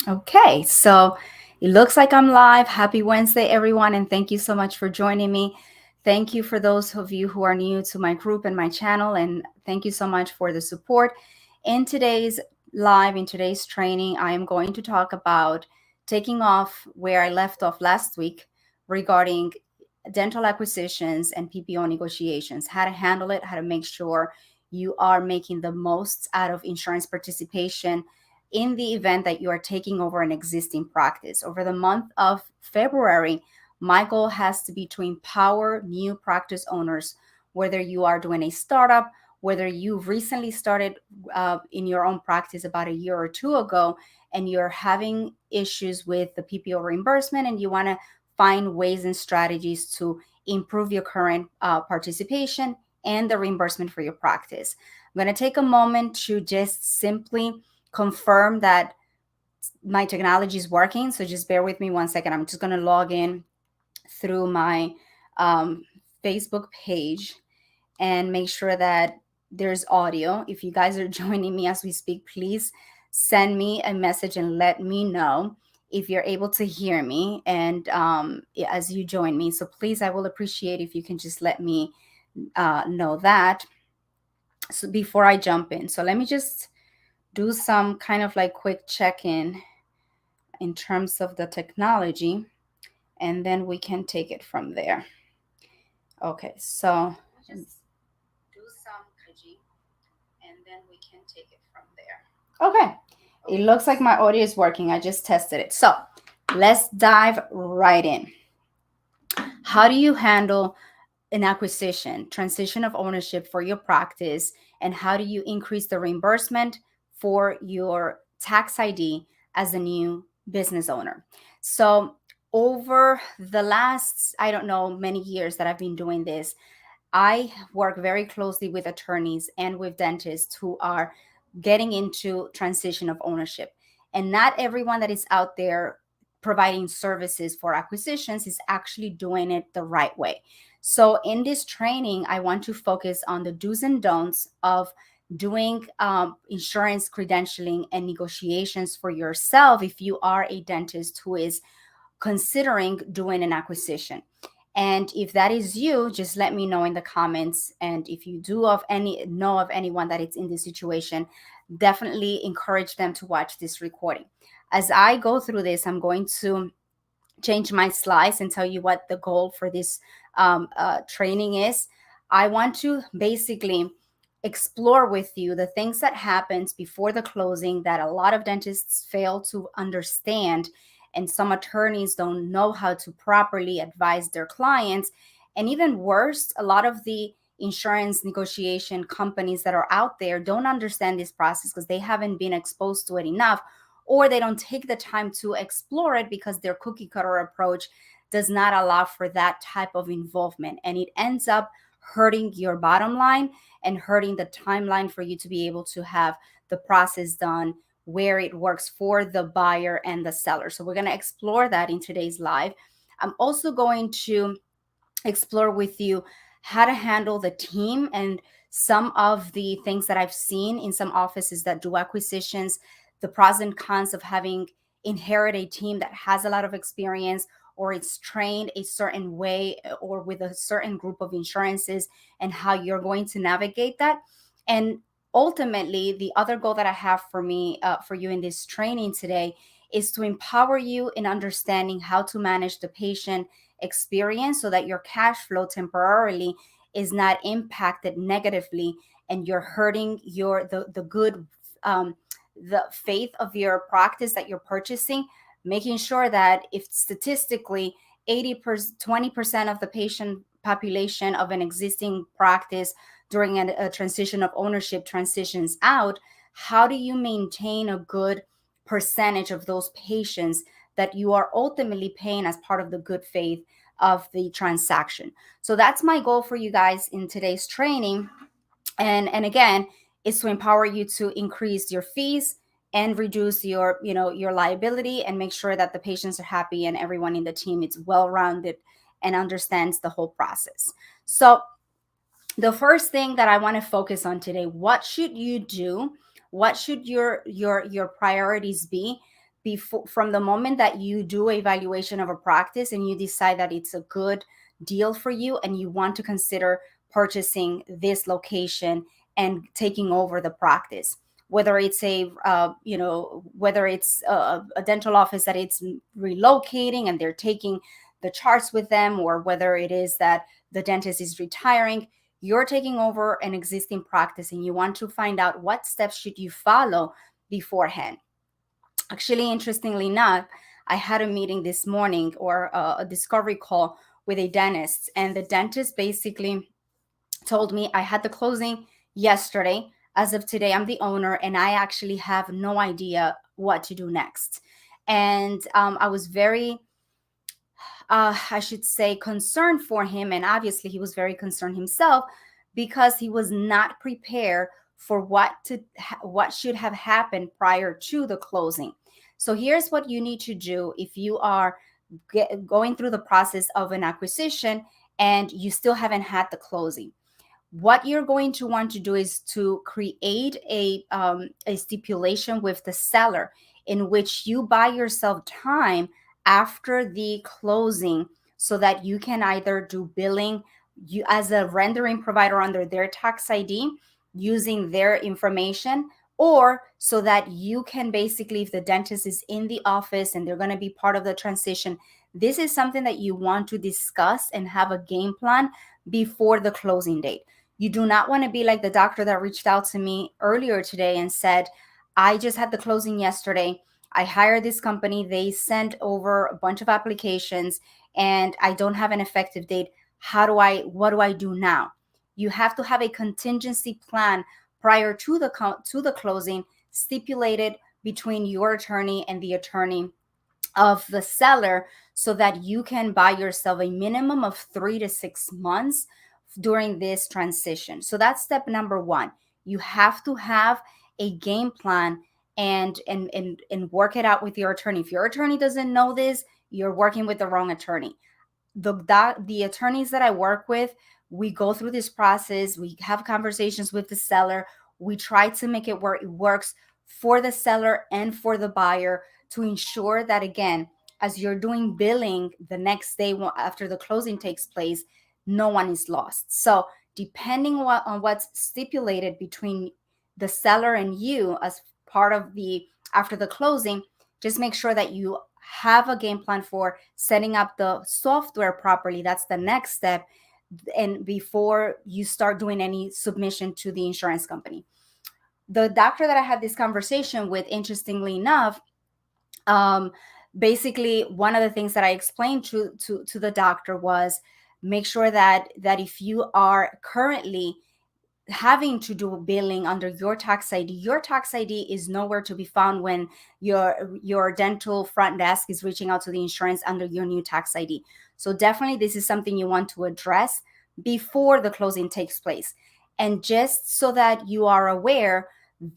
Okay, so it looks like I'm live. Happy Wednesday, everyone, and thank you so much for joining me. Thank you for those of you who are new to my group and my channel, and thank you so much for the support. In today's in today's training, I am going to talk about taking off where I left off last week regarding dental acquisitions and PPO negotiations, how to handle it, how to make sure you are making the most out of insurance participation in the event that you are taking over an existing practice. Over the month of February, my goal has to be to empower new practice owners, whether you are doing a startup, whether you've recently started in your own practice about a year or two ago, and you're having issues with the PPO reimbursement and you want to find ways and strategies to improve your current participation and the reimbursement for your practice. I'm going to take a moment to just simply confirm that my technology is working. So just bear with me one second. I'm just going to log in through my um, Facebook page and make sure that there's audio. If you guys are joining me as we speak, please send me a message and let me know if you're able to hear me and as you join me. So please, I will appreciate if you can just let me know that. So before I jump in, so let me just do some kind of like quick check in terms of the technology, and then we can take it from there. Okay, so okay, it looks like my audio is working. I just tested it. So let's dive right in. How do you handle an acquisition, transition of ownership for your practice, and how do you increase the reimbursement for your tax ID as a new business owner? So, over the last, I don't know, many years that I've been doing this, I work very closely with attorneys and with dentists who are getting into transition of ownership. And not everyone that is out there providing services for acquisitions is actually doing it the right way. So, in this training, I want to focus on the do's and don'ts of doing insurance credentialing and negotiations for yourself if you are a dentist who is considering doing an acquisition. And if that is you, just let me know in the comments. And if you do know of anyone that is in this situation, definitely encourage them to watch this recording. As I go through this, I'm going to change my slides and tell you what the goal for this training is. I want to basically explore with you the things that happens before the closing that a lot of dentists fail to understand, and some attorneys don't know how to properly advise their clients. And even worse, a lot of the insurance negotiation companies that are out there don't understand this process because they haven't been exposed to it enough, or they don't take the time to explore it because their cookie cutter approach does not allow for that type of involvement. And it ends up hurting your bottom line and hurting the timeline for you to be able to have the process done where it works for the buyer and the seller. So we're going to explore that in today's live. I'm also going to explore with you how to handle the team and some of the things that I've seen in some offices that do acquisitions, the pros and cons of having inherit a team that has a lot of experience or it's trained a certain way or with a certain group of insurances, and how you're going to navigate that. And ultimately, the other goal that I have for you in this training today is to empower you in understanding how to manage the patient experience so that your cash flow temporarily is not impacted negatively and you're hurting the good the faith of your practice that you're purchasing, making sure that if statistically 80% 20% of the patient population of an existing practice during a transition of ownership transitions out, how do you maintain a good percentage of those patients that you are ultimately paying as part of the good faith of the transaction? So that's my goal for you guys in today's training. And again, is to empower you to increase your fees and reduce your liability, and make sure that the patients are happy and everyone in the team is well rounded and understands the whole process. So the first thing that I want to focus on today, what should you do? What should your priorities be before, from the moment that you do evaluation of a practice and you decide that it's a good deal for you and you want to consider purchasing this location and taking over the practice, whether it's whether it's a dental office that it's relocating and they're taking the charts with them, or whether it is that the dentist is retiring, you're taking over an existing practice and you want to find out what steps should you follow beforehand. Actually, interestingly enough, I had a meeting this morning, or a discovery call with a dentist, and the dentist basically told me, I had the closing yesterday. As of today, I'm the owner and I actually have no idea what to do next. And I was very, I should say, concerned for him. And obviously, he was very concerned himself because he was not prepared for what should have happened prior to the closing. So here's what you need to do if you are going through the process of an acquisition and you still haven't had the closing. What you're going to want to do is to create a stipulation with the seller in which you buy yourself time after the closing, so that you can either do billing you as a rendering provider under their tax ID using their information, or so that you can basically, if the dentist is in the office and they're going to be part of the transition, this is something that you want to discuss and have a game plan before the closing date. You do not want to be like the doctor that reached out to me earlier today and said, I just had the closing yesterday. I hired this company. They sent over a bunch of applications and I don't have an effective date. What do I do now? You have to have a contingency plan prior to the closing, stipulated between your attorney and the attorney of the seller, so that you can buy yourself a minimum of 3 to 6 months during this transition. So that's step number one. You have to have a game plan and work it out with your attorney. If your attorney doesn't know this, you're working with the wrong attorney. The attorneys that I work with, we go through this process. We have conversations with the seller. We try to make it work. It works for the seller and for the buyer, to ensure that, again, as you're doing billing the next day after the closing takes place, no one is lost. So depending on what's stipulated between the seller and you as part of the after the closing, just make sure that you have a game plan for setting up the software properly. That's the next step, and before you start doing any submission to the insurance company. The doctor that I had this conversation with, interestingly enough, basically one of the things that I explained to the doctor was, make sure that if you are currently having to do billing under your tax ID is nowhere to be found when your dental front desk is reaching out to the insurance under your new tax ID. So definitely this is something you want to address before the closing takes place. And just so that you are aware,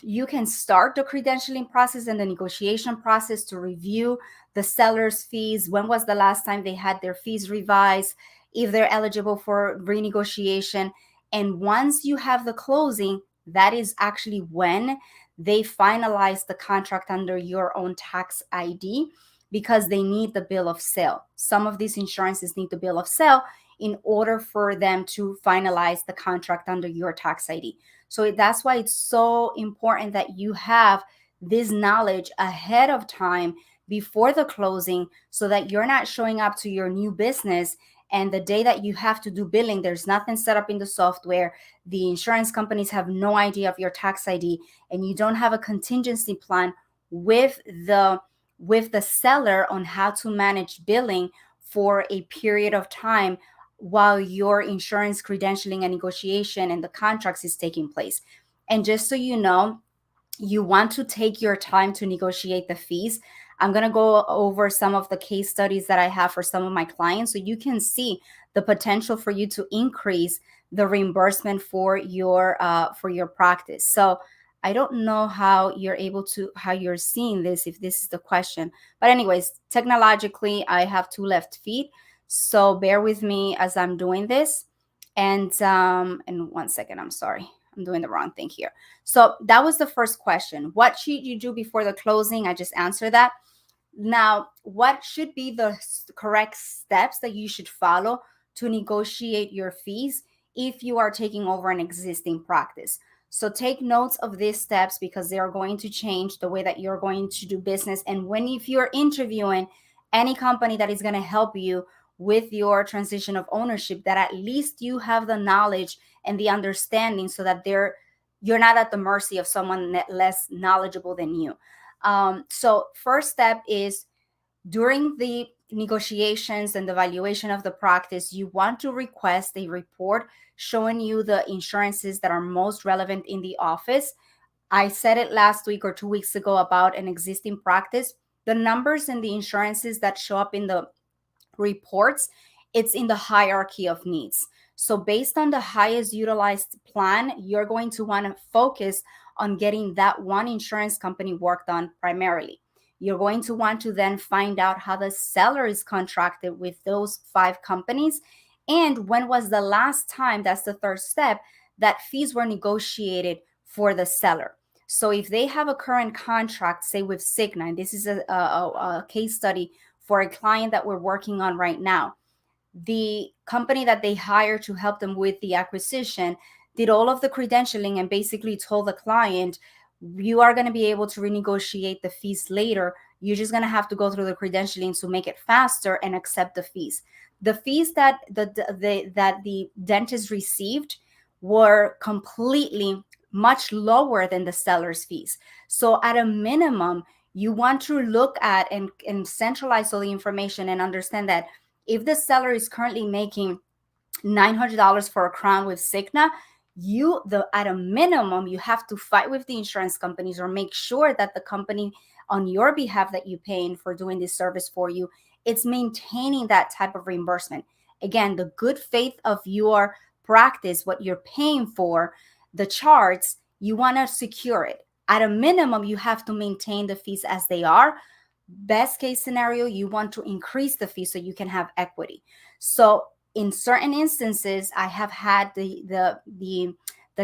you can start the credentialing process and the negotiation process to review the seller's fees. When was the last time they had their fees revised? If they're eligible for renegotiation. And once you have the closing, that is actually when they finalize the contract under your own tax ID, because they need the bill of sale. Some of these insurances need the bill of sale in order for them to finalize the contract under your tax ID. So that's why it's so important that you have this knowledge ahead of time before the closing, so that you're not showing up to your new business and the day that you have to do billing, there's nothing set up in the software. The insurance companies have no idea of your tax ID, and you don't have a contingency plan with the seller on how to manage billing for a period of time while your insurance credentialing and negotiation and the contracts is taking place. And just so you know, you want to take your time to negotiate the fees. I'm going to go over some of the case studies that I have for some of my clients, so you can see the potential for you to increase the reimbursement for your practice. So I don't know how you're seeing this, if this is the question. But anyways, technologically, I have two left feet. So bear with me as I'm doing this. And 1 second, I'm sorry. I'm doing the wrong thing here. So that was the first question. What should you do before the closing? I just answered that. Now, what should be the correct steps that you should follow to negotiate your fees if you are taking over an existing practice? So take notes of these steps because they are going to change the way that you're going to do business. And when if you're interviewing any company that is going to help you with your transition of ownership, that at least you have the knowledge and the understanding so that you're not at the mercy of someone less knowledgeable than you. So first step is during the negotiations and the valuation of the practice, you want to request a report showing you the insurances that are most relevant in the office. I said it last week or 2 weeks ago about an existing practice. The numbers and the insurances that show up in the reports, it's in the hierarchy of needs. So based on the highest utilized plan, you're going to want to focus on getting that one insurance company worked on primarily. You're going to want to then find out how the seller is contracted with those 5 companies and when was the last time, that's the third step, that fees were negotiated for the seller. So if they have a current contract, say with Cigna, and this is a case study for a client that we're working on right now, the company that they hired to help them with the acquisition did all of the credentialing and basically told the client, you are going to be able to renegotiate the fees later. You're just going to have to go through the credentialing to make it faster and accept the fees. The fees that the dentist received were completely much lower than the seller's fees. So at a minimum, you want to look at and centralize all the information and understand that if the seller is currently making $900 for a crown with Cigna, at a minimum, you have to fight with the insurance companies or make sure that the company on your behalf that you're paying for doing this service for you, it's maintaining that type of reimbursement. Again, the good faith of your practice, what you're paying for, the charts, you want to secure it. At a minimum, you have to maintain the fees as they are. Best case scenario, you want to increase the fee so you can have equity. So in certain instances, I have had the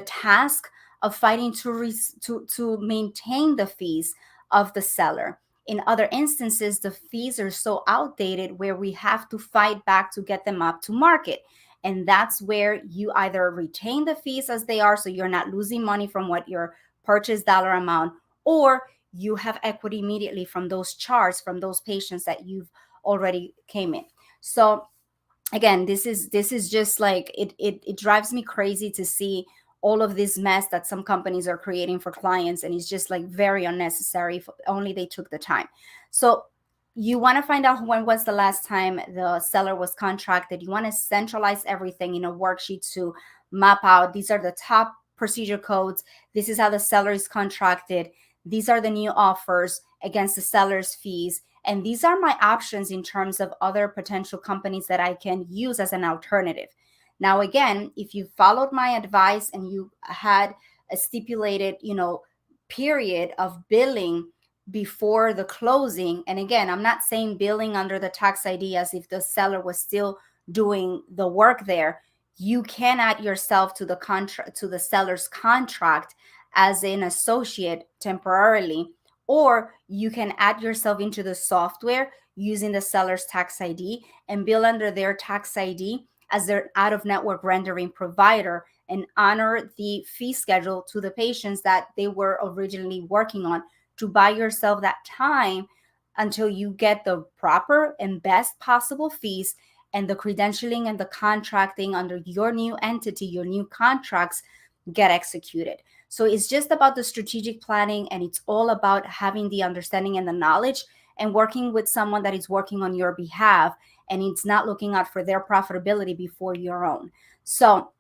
task of fighting to maintain the fees of the seller. In other instances, the fees are so outdated where we have to fight back to get them up to market. And that's where you either retain the fees as they are, so you're not losing money from what your purchase dollar amount, or you have equity immediately from those charts from those patients that you've already came in. So again, this is just like it drives me crazy to see all of this mess that some companies are creating for clients, and it's just like very unnecessary if only they took the time. So you want to find out when was the last time the seller was contracted. You want to centralize everything in a worksheet to map out, these are the top procedure codes, this is how the seller is contracted, these are the new offers against the seller's fees, and these are my options in terms of other potential companies that I can use as an alternative. Now, again, if you followed my advice and you had a stipulated, period of billing before the closing, and again, I'm not saying billing under the tax ID as if the seller was still doing the work there. You can add yourself to the contract, to the seller's contract as an associate temporarily, or you can add yourself into the software using the seller's tax ID and bill under their tax ID as their out of network rendering provider and honor the fee schedule to the patients that they were originally working on, to buy yourself that time until you get the proper and best possible fees and the credentialing and the contracting under your new entity, your new contracts get executed. So it's just about the strategic planning, and it's all about having the understanding and the knowledge and working with someone that is working on your behalf, and it's not looking out for their profitability before your own. So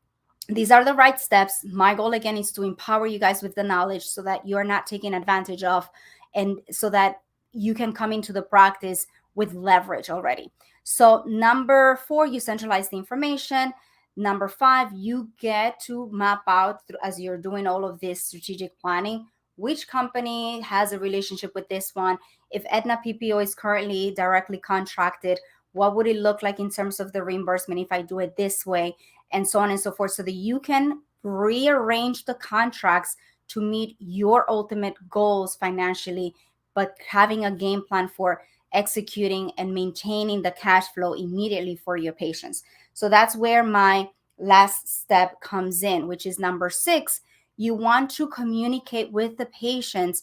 these are the right steps. My goal again is to empower you guys with the knowledge so that you're not taken advantage of, and so that you can come into the practice with leverage already. So number 4, you centralize the information. Number 5, you get to map out as you're doing all of this strategic planning, which company has a relationship with this one. If Aetna PPO is currently directly contracted, what would it look like in terms of the reimbursement if I do it this way, and so on and so forth, so that you can rearrange the contracts to meet your ultimate goals financially, but having a game plan for executing and maintaining the cash flow immediately for your patients. So that's where my last step comes in, which is number 6. You want to communicate with the patients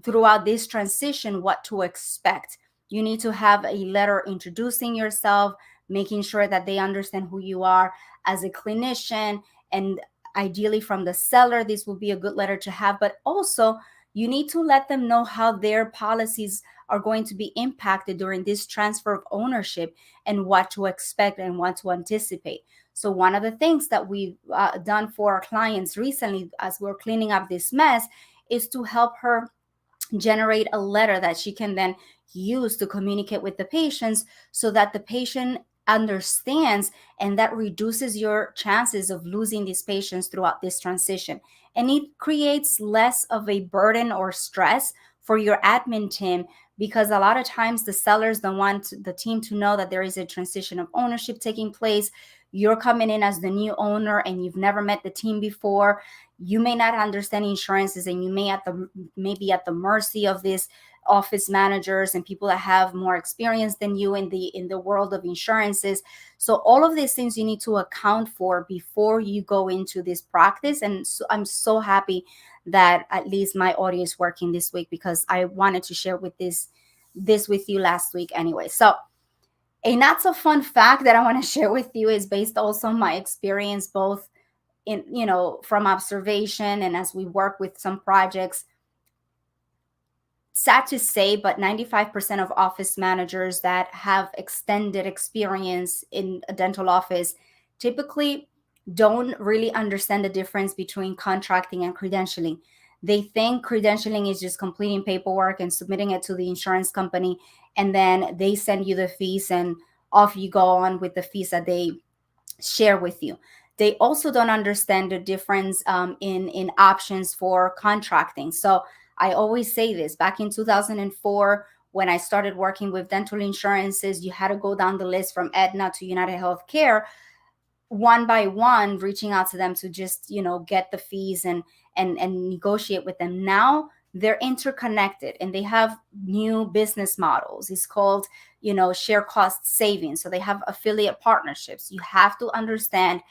throughout this transition what to expect. You need to have a letter introducing yourself, making sure that they understand who you are as a clinician, and ideally from the seller, this will be a good letter to have. But also, you need to let them know how their policies are going to be impacted during this transfer of ownership and what to expect and what to anticipate. So one of the things that we've done for our clients recently as we're cleaning up this mess is to help her generate a letter that she can then use to communicate with the patients so that the patient understands, and that reduces your chances of losing these patients throughout this transition. And it creates less of a burden or stress for your admin team, because a lot of times the sellers don't want the team to know that there is a transition of ownership taking place. You're coming in as the new owner and you've never met the team before. You may not understand insurances, and you may be at the mercy of these office managers and people that have more experience than you in the world of insurances. So all of these things you need to account for before you go into this practice. And so I'm so happy that at least my audio is working this week, because I wanted to share with this with you last week anyway. So a not so fun fact that I want to share with you is based also on my experience, both in, from observation and as we work with some projects. Sad to say, but 95% of office managers that have extended experience in a dental office typically don't really understand the difference between contracting and credentialing. They think credentialing is just completing paperwork and submitting it to the insurance company, and then they send you the fees and off you go on with the fees that they share with you. They also don't understand the difference in options for contracting. So I always say this: back in 2004, when I started working with dental insurances, you had to go down the list from Aetna to United Healthcare, one by one, reaching out to them to just get the fees and negotiate with them. Now they're interconnected and they have new business models. It's called share cost savings. So they have affiliate partnerships. You have to understand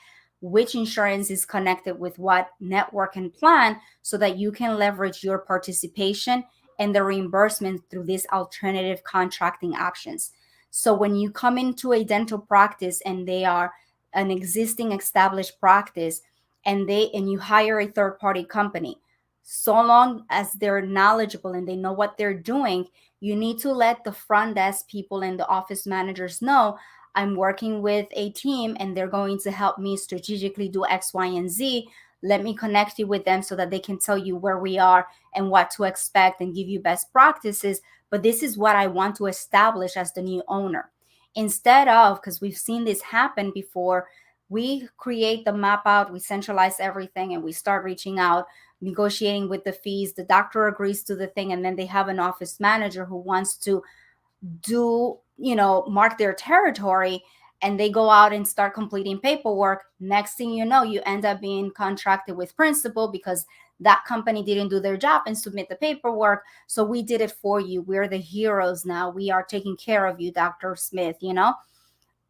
which insurance is connected with what network and plan, so that you can leverage your participation and the reimbursement through these alternative contracting options. So when you come into a dental practice and they are an existing established practice, and you hire a third party company, so long as they're knowledgeable and they know what they're doing, you need to let the front desk people and the office managers know, I'm working with a team and they're going to help me strategically do X, Y, and Z. Let me connect you with them so that they can tell you where we are and what to expect and give you best practices. But this is what I want to establish as the new owner. Instead of, because we've seen this happen before, we create the map out, we centralize everything, and we start reaching out, negotiating with the fees. The doctor agrees to the thing, and then they have an office manager who wants to mark their territory, and they go out and start completing paperwork. Next thing you know, you end up being contracted with principal because that company didn't do their job and submit the paperwork. So we did it for you. We're the heroes now. We are taking care of you, Dr. Smith,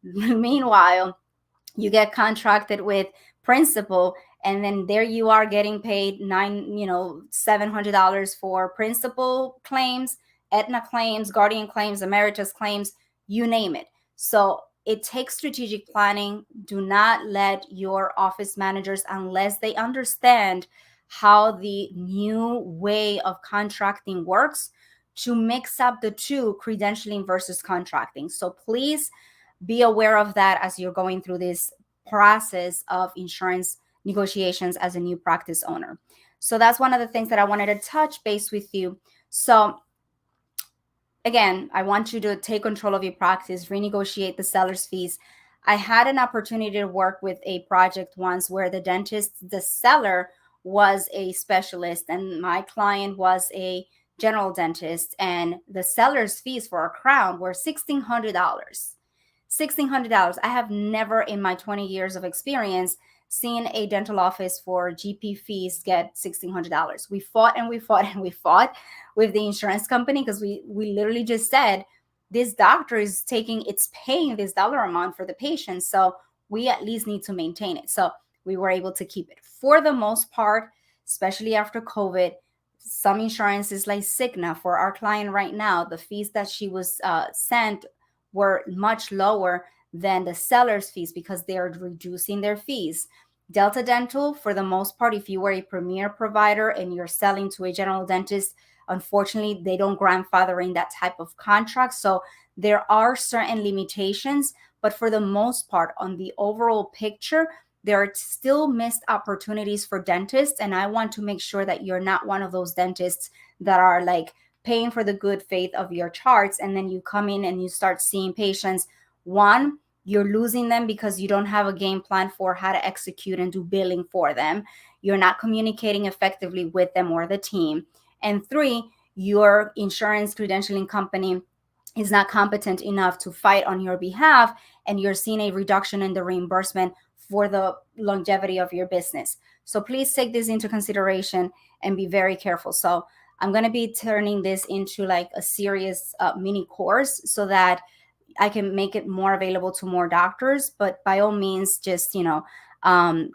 Meanwhile, you get contracted with principal, and then there you are getting paid $700 for principal claims, Aetna claims, Guardian claims, Emeritus claims, you name it. So it takes strategic planning. Do not let your office managers, unless they understand how the new way of contracting works, to mix up the two, credentialing versus contracting. So please be aware of that as you're going through this process of insurance negotiations as a new practice owner. So that's one of the things that I wanted to touch base with you. So again, I want you to take control of your practice, renegotiate the seller's fees. I had an opportunity to work with a project once where the seller was a specialist and my client was a general dentist, and the seller's fees for a crown were $1,600. $1,600. I have never in my 20 years of experience seen a dental office for GP fees get $1,600. We fought and we fought and we fought with the insurance company because we literally just said, this doctor is it's paying this dollar amount for the patient. So we at least need to maintain it. So we were able to keep it for the most part, especially after COVID. Some insurances like Cigna for our client right now, the fees that she was sent were much lower than the seller's fees because they are reducing their fees. Delta Dental, for the most part, if you were a premier provider and you're selling to a general dentist, unfortunately, they don't grandfather in that type of contract. So there are certain limitations, but for the most part, on the overall picture, there are still missed opportunities for dentists. And I want to make sure that you're not one of those dentists that are like paying for the good faith of your charts. And then you come in and you start seeing patients. One, you're losing them because you don't have a game plan for how to execute and do billing for them. You're not communicating effectively with them or the team. And three, your insurance credentialing company is not competent enough to fight on your behalf, and you're seeing a reduction in the reimbursement for the longevity of your business. So please take this into consideration and be very careful. So I'm going to be turning this into like a serious mini course so that I can make it more available to more doctors. But by all means, just,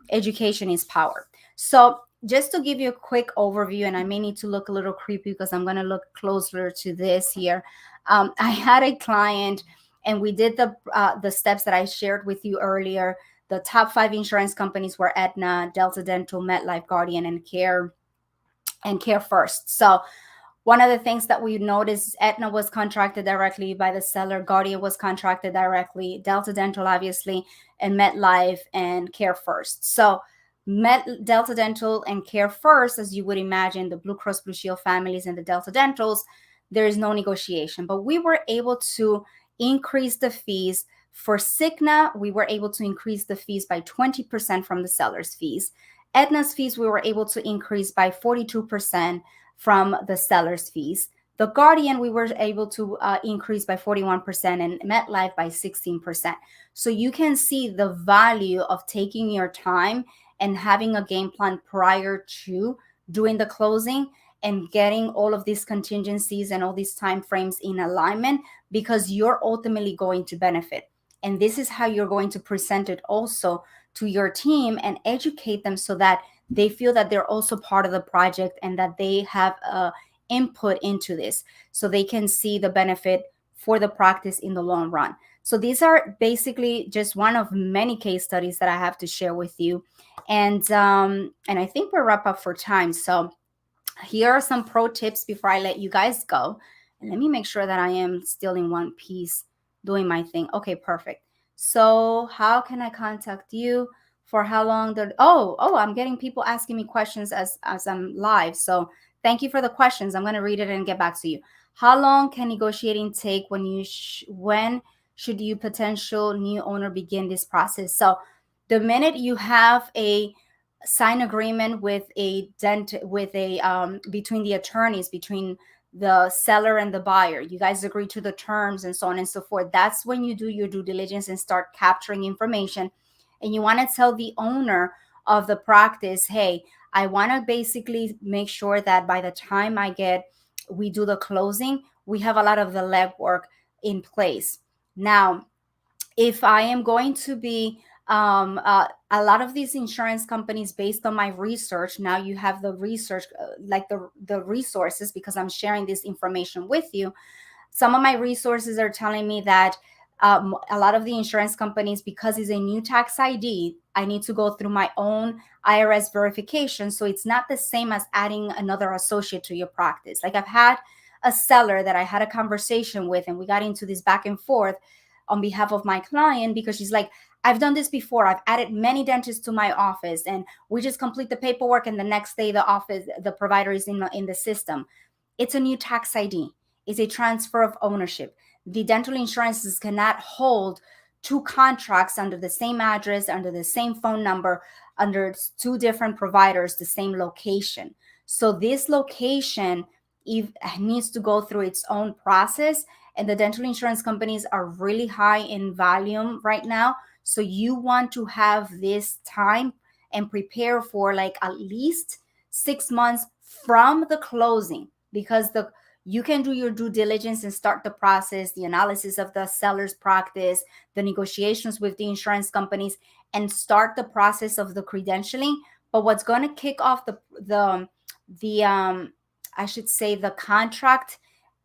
education is power. So just to give you a quick overview, and I may need to look a little creepy because I'm going to look closer to this here. I had a client and we did the steps that I shared with you earlier. The top 5 insurance companies were Aetna, Delta Dental, MetLife, Guardian, and Care First. So one of the things that we noticed, Aetna was contracted directly by the seller, Guardian was contracted directly, Delta Dental, obviously, and MetLife and Care First. So Delta Dental and Care First, as you would imagine, the Blue Cross Blue Shield families and the Delta Dentals, there is no negotiation. But we were able to increase the fees. For Cigna, we were able to increase the fees by 20% from the seller's fees. Aetna's fees, we were able to increase by 42% from the seller's fees. The Guardian, we were able to increase by 41% and MetLife by 16%. So you can see the value of taking your time and having a game plan prior to doing the closing and getting all of these contingencies and all these time frames in alignment, because you're ultimately going to benefit. And this is how you're going to present it also to your team and educate them so that they feel that they're also part of the project and that they have input into this so they can see the benefit for the practice in the long run. So these are basically just one of many case studies that I have to share with you. And I think we're wrap up for time. So here are some pro tips before I let you guys go. And let me make sure that I am still in one piece doing my thing. Okay, perfect. So how can I contact you? For how long? I'm getting people asking me questions as I'm live. So thank you for the questions. I'm going to read it and get back to you. How long can negotiating take? When should you potential new owner begin this process? So the minute you have a sign agreement with between the attorneys, between the seller and the buyer, you guys agree to the terms and so on and so forth, that's when you do your due diligence and start capturing information. And you want to tell the owner of the practice, hey, I want to basically make sure that by the time we do the closing, we have a lot of the legwork in place. Now, if I am going to be a lot of these insurance companies, based on my research, now you have the research, like the resources, because I'm sharing this information with you. Some of my resources are telling me that a lot of the insurance companies, because it's a new tax ID, I need to go through my own IRS verification. So it's not the same as adding another associate to your practice. Like I've had a seller that I had a conversation with, and we got into this back and forth on behalf of my client, because she's like, I've done this before. I've added many dentists to my office, and we just complete the paperwork, and the next day the provider is in the system. It's a new tax ID. It's a transfer of ownership. The dental insurances cannot hold 2 contracts under the same address, under the same phone number, under 2 different providers, the same location. So this location needs to go through its own process. And the dental insurance companies are really high in volume right now. So you want to have this time and prepare for like at least 6 months from the closing, because You can do your due diligence and start the process, the analysis of the seller's practice, the negotiations with the insurance companies, and start the process of the credentialing. But what's going to kick off the I should say the contract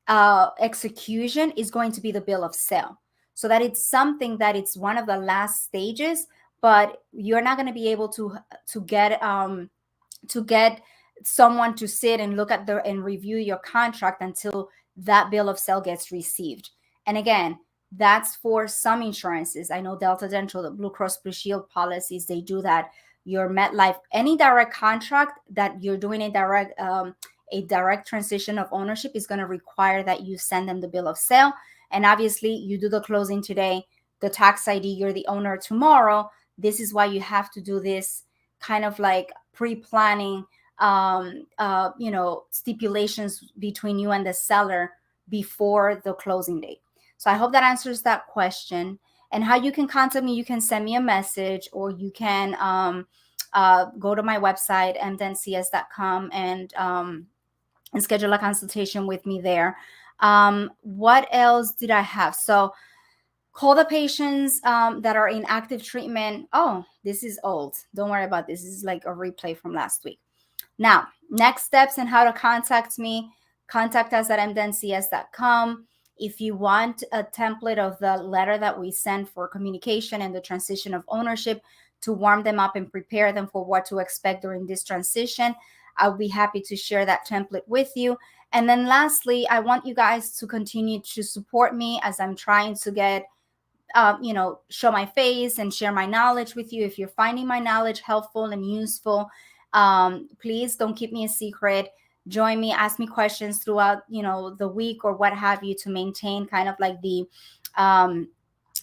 execution is going to be the bill of sale. So that it's something that it's one of the last stages, but you're not going to be able to get someone to sit and look at the and review your contract until that bill of sale gets received. And again, that's for some insurances. I know Delta Dental, the Blue Cross Blue Shield policies, they do that. Your MetLife, any direct contract that you're doing a direct transition of ownership is going to require that you send them the bill of sale. And obviously, you do the closing today, the tax ID, you're the owner tomorrow. This is why you have to do this kind of like pre-planning, stipulations between you and the seller before the closing date. So I hope that answers that question. And how you can contact me, you can send me a message, or you can go to my website, mdencs.com, and schedule a consultation with me there. What else did I have? So call the patients that are in active treatment. Oh, this is old. Don't worry about this. This is like a replay from last week. Now, next steps and how to contact me. Contact us at mdencs.com. If you want a template of the letter that we send for communication and the transition of ownership to warm them up and prepare them for what to expect during this transition, I'll be happy to share that template with you. And then lastly, I want you guys to continue to support me as I'm trying to get, show my face and share my knowledge with you. If you're finding my knowledge helpful and useful, please don't keep me a secret. Join me, ask me questions throughout, the week or what have you, to maintain kind of like the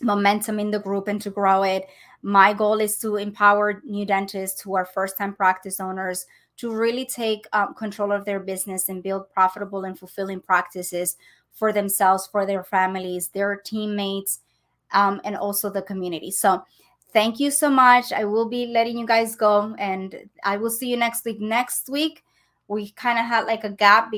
momentum in the group and to grow it. My goal is to empower new dentists who are first-time practice owners to really take control of their business and build profitable and fulfilling practices for themselves, for their families, their teammates, and also the community. So thank you so much. I will be letting you guys go, and I will see you next week. Next week, we kind of had like a gap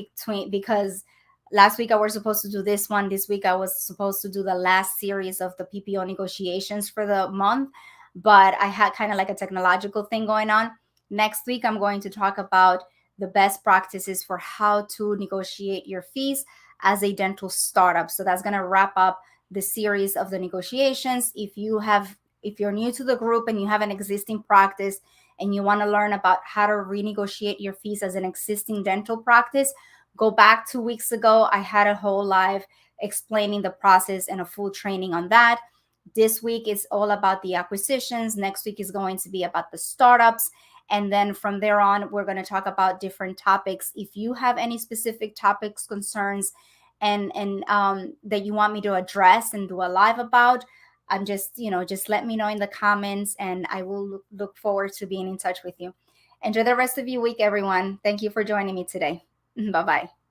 because last week I was supposed to do this one. This week I was supposed to do the last series of the PPO negotiations for the month, but I had kind of like a technological thing going on. Next week, I'm going to talk about the best practices for how to negotiate your fees as a dental startup. So that's going to wrap up the series of the negotiations. If you're new to the group and you have an existing practice and you want to learn about how to renegotiate your fees as an existing dental practice, go back 2 weeks ago. I had a whole live explaining the process and a full training on that. This week is all about the acquisitions. Next week is going to be about the startups. And then from there on, we're going to talk about different topics. If you have any specific topics, concerns, and that you want me to address and do a live about, I'm just let me know in the comments, and I will look forward to being in touch with you. Enjoy the rest of your week, everyone. Thank you for joining me today. Bye-bye.